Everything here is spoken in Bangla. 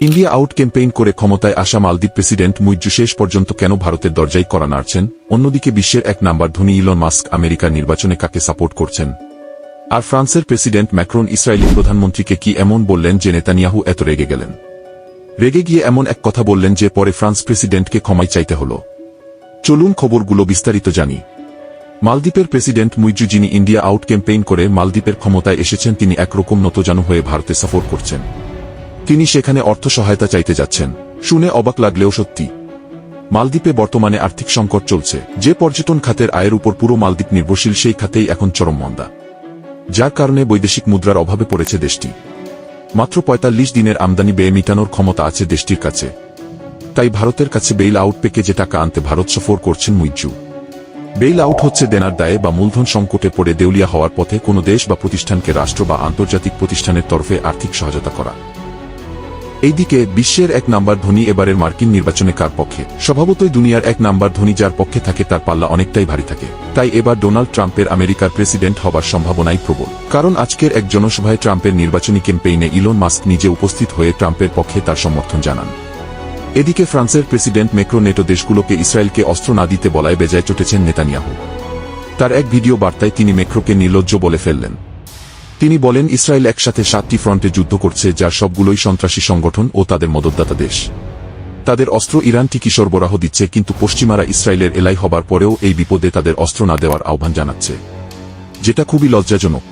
ইন্ডিয়া আউট ক্যাম্পেইন করে ক্ষমতায় আসা মালদ্বীপ প্রেসিডেন্ট মুইজ্জু শেষ পর্যন্ত কেন ভারতের দরজায় কড়া নাড়ছেন? অন্যদিকে বিশ্বের এক নাম্বার ধনী ইলন মাস্ক আমেরিকার নির্বাচনে কাকে সাপোর্ট করছেন? আর ফ্রান্সের প্রেসিডেন্ট ম্যাক্রন ইসরায়েলি প্রধানমন্ত্রীকে কি এমন বললেন যে নেতানিয়াহু এত রেগে গেলেন? রেগে গিয়ে এমন এক কথা বললেন যে পরে ফ্রান্স প্রেসিডেন্টকে ক্ষমাই চাইতে হল। চলুন খবরগুলো বিস্তারিত জানি। মালদ্বীপের প্রেসিডেন্ট মুইজ্জু, যিনি ইন্ডিয়া আউট ক্যাম্পেইন করে মালদ্বীপের ক্ষমতায় এসেছেন, তিনি একরকম নতজানু হয়ে ভারতে সফর করছেন। তিনি সেখানে অর্থ সহায়তা চাইতে যাচ্ছেন। শুনে অবাক লাগলেও সত্যি। মালদ্বীপে বর্তমানে আর্থিক সংকট চলছে। যে পর্যটন খাতের আয়ের উপর পুরো মালদ্বীপ নির্ভরশীল, সেই খাতেই এখন চরম মন্দা, যার কারণে বৈদেশিক মুদ্রার অভাবে পড়েছে দেশটি। মাত্র ৪৫ দিনের আমদানি ব্যয় মেটানোর ক্ষমতা আছে দেশটির কাছে। তাই ভারতের কাছে বেইল আউট প্যাকেজে টাকা আনতে ভারত সফর করছেন মুইজ্জু। বেইল আউট হচ্ছে দেনার দায়ে বা মূলধন সংকটে পড়ে দেউলিয়া হওয়ার পথে কোনো দেশ বা প্রতিষ্ঠানকে রাষ্ট্র বা আন্তর্জাতিক প্রতিষ্ঠানের তরফে আর্থিক সহায়তা করা। এইদিকে বিশ্বের এক নাম্বার ধনী এবারের মার্কিন নির্বাচনে কার পক্ষে? স্বভাবতই দুনিয়ার এক নাম্বার ধনী যার পক্ষে থাকে তার পাল্লা অনেকটাই ভারী থাকে। তাই এবার ডোনাল্ড ট্রাম্পের আমেরিকার প্রেসিডেন্ট হবার সম্ভাবনাই প্রবল। কারণ আজকের এক জনসভায় ট্রাম্পের নির্বাচনী ক্যাম্পেইনে ইলন মাস্ক নিজে উপস্থিত হয়ে ট্রাম্পের পক্ষে তার সমর্থন জানান। এদিকে ফ্রান্সের প্রেসিডেন্ট ম্যাক্রন নেটো দেশগুলোকে ইসরায়েলকে অস্ত্র না দিতে বলায় বেজায় চটেছেন নেতানিয়াহু। তার এক ভিডিও বার্তায় তিনি ম্যাক্রোকে নির্লজ্জ বলে ফেললেন। তিনি বলেন, ইসরায়েল একসাথে 7টি ফ্রন্টে যুদ্ধ করছে, যার সবগুলোই সন্ত্রাসী সংগঠন ও তাদের মদতদাতা দেশ। তাদের অস্ত্র ইরান ঠিকই সরবরাহ দিচ্ছে, কিন্তু পশ্চিমারা ইসরায়েলের এলাই হবার পরেও এই বিপদে তাদের অস্ত্র না দেওয়ার আহ্বান জানাচ্ছে, যেটা খুবই লজ্জাজনক।